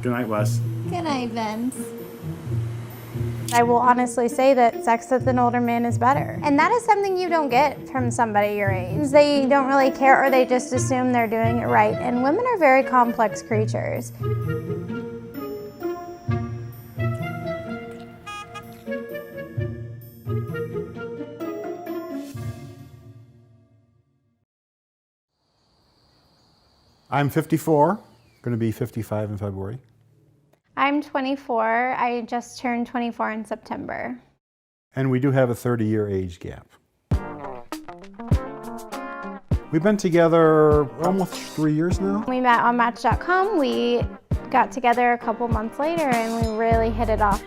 Good night, Wes. Good night, Vince. I will honestly say that sex with an older man is better. And that is something you don't get from somebody your age. They don't really care, or they just assume they're doing it right. And women are very complex creatures. I'm 54, going to be 55 in February. I'm 24. I just turned 24 in September. And we do have a 30-year age gap. We've been together almost 3 years now. We met on Match.com. We got together a couple months later and we really hit it off.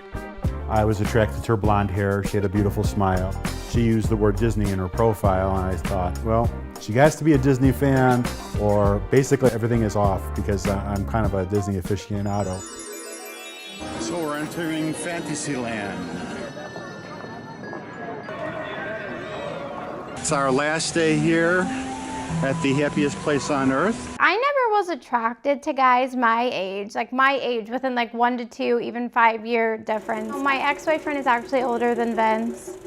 I was attracted to her blonde hair. She had a beautiful smile. She used the word Disney in her profile, and I thought, well, she has to be a Disney fan, or basically everything is off because I'm kind of a Disney aficionado. So we're entering Fantasyland. It's our last day here at the happiest place on earth. I never was attracted to guys my age, within like 1 to 2, even 5-year difference. My ex-boyfriend is actually older than Vince.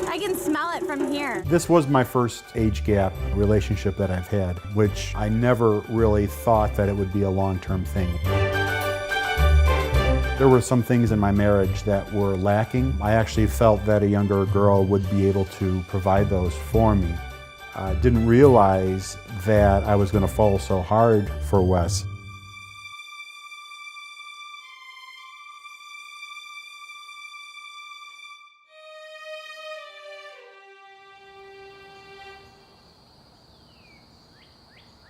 I can smell it from here. This was my first age gap relationship that I've had, which I never really thought that it would be a long-term thing. There were some things in my marriage that were lacking. I actually felt that a younger girl would be able to provide those for me. I didn't realize that I was going to fall so hard for Wes.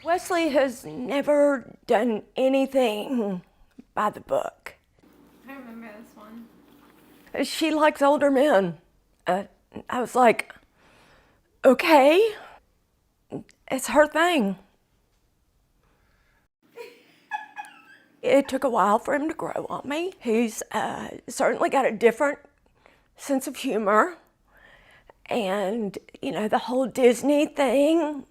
Wesley has never done anything by the book. I remember this one. She likes older men. I was like, okay, it's her thing. It took a while for him to grow on me. He's certainly got a different sense of humor. And, you know, the whole Disney thing,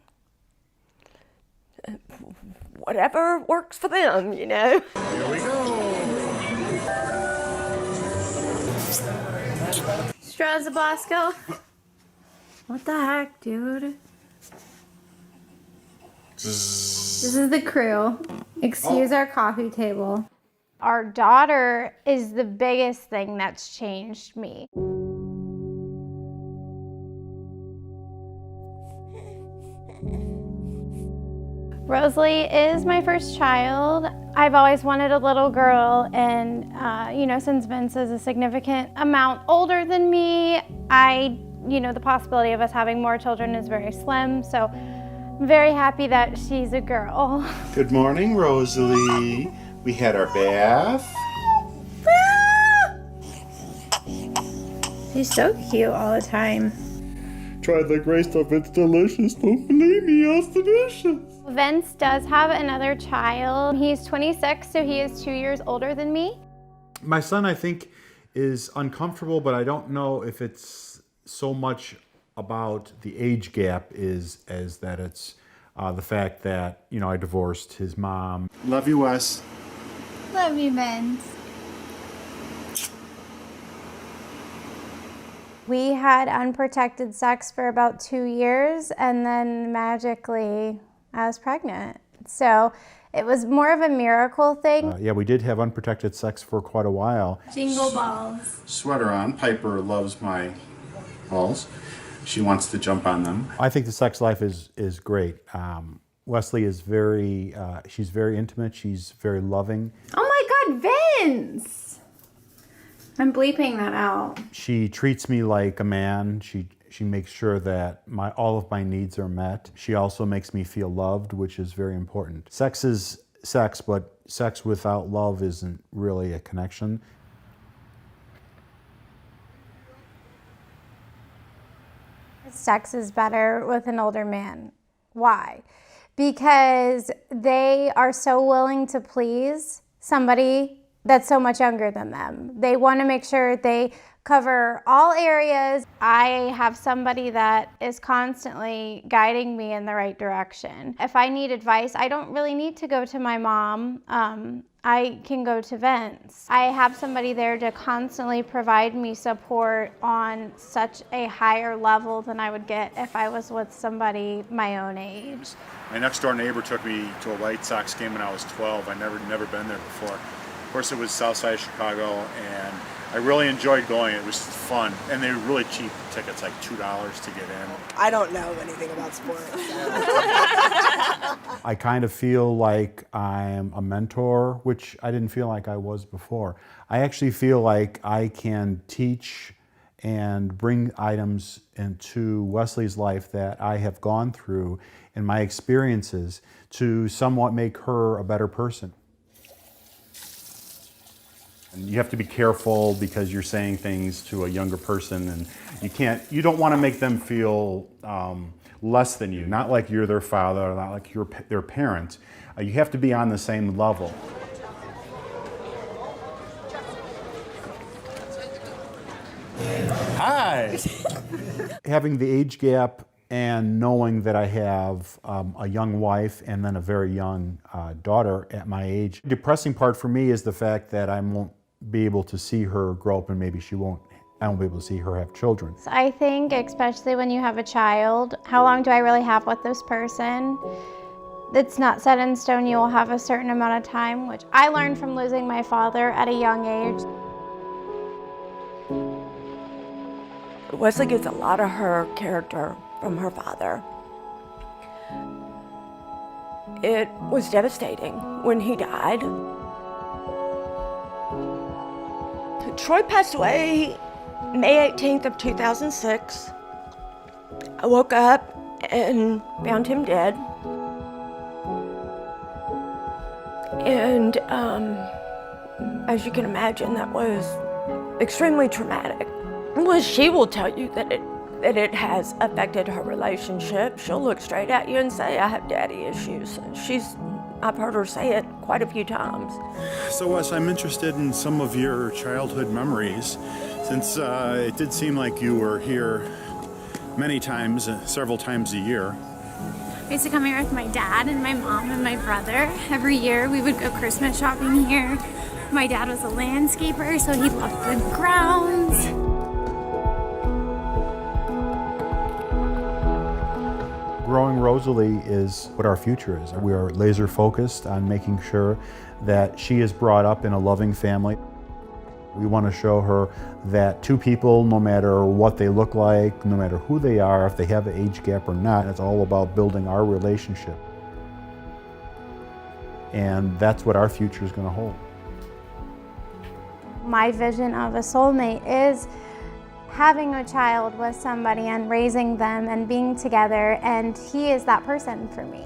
whatever works for them, you know. Here we go. Strasabosco. What the heck, dude? This is the crew. Excuse our coffee table. Our daughter is the biggest thing that's changed me. Rosalie is my first child. I've always wanted a little girl, and since Vince is a significant amount older than me, the possibility of us having more children is very slim, so I'm very happy that she's a girl. Good morning, Rosalie. We had our bath. She's so cute all the time. Tried the great stuff. It's delicious. Don't believe me, it's delicious. Vince does have another child. He's 26, so he is 2 years older than me. My son, I think, is uncomfortable, but I don't know if it's so much about the age gap as that it's the fact that, I divorced his mom. Love you, Wes. Love you, Vince. We had unprotected sex for about 2 years, and then magically I was pregnant. So it was more of a miracle thing. Yeah, we did have unprotected sex for quite a while. Jingle balls. Sweater on. Piper loves my balls. She wants to jump on them. I think the sex life is great. Wesley is she's very intimate. She's very loving. Oh my God, Vince! I'm bleeping that out. She treats me like a man. She makes sure that all of my needs are met. She also makes me feel loved, which is very important. Sex is sex, but sex without love isn't really a connection. Sex is better with an older man. Why? Because they are so willing to please somebody that's so much younger than them. They want to make sure they cover all areas. I have somebody that is constantly guiding me in the right direction. If I need advice, I don't really need to go to my mom. I can go to Vince. I have somebody there to constantly provide me support on such a higher level than I would get if I was with somebody my own age. My next door neighbor took me to a White Sox game when I was 12. I'd never been there before. Of course, it was south side of Chicago, and I really enjoyed going. It was fun, and they were really cheap tickets, like $2 to get in. I don't know anything about sports. I kind of feel like I'm a mentor, which I didn't feel like I was before. I actually feel like I can teach and bring items into Wesley's life that I have gone through in my experiences to somewhat make her a better person. And you have to be careful because you're saying things to a younger person, and you don't want to make them feel less than you, not like you're their father, or not like you're their parent. You have to be on the same level. Hi! Having the age gap and knowing that I have a young wife and then a very young daughter at my age. The depressing part for me is the fact that I won't be able to see her grow up, and maybe I won't be able to see her have children. So I think, especially when you have a child, how long do I really have with this person? It's not set in stone. You will have a certain amount of time, which I learned from losing my father at a young age. Wesley gets a lot of her character from her father. It was devastating when he died. Troy passed away May 18th of 2006. I woke up and found him dead. And as you can imagine, that was extremely traumatic. Well, she will tell you that it has affected her relationship. She'll look straight at you and say, I have daddy issues. I've heard her say it quite a few times. So Wes, I'm interested in some of your childhood memories, since it did seem like you were here many times, several times a year. I used to come here with my dad and my mom and my brother. Every year we would go Christmas shopping here. My dad was a landscaper, so he loved the grounds. Growing Rosalie is what our future is. We are laser focused on making sure that she is brought up in a loving family. We want to show her that two people, no matter what they look like, no matter who they are, if they have an age gap or not, it's all about building our relationship. And that's what our future is going to hold. My vision of a soulmate is having a child with somebody and raising them and being together, and he is that person for me.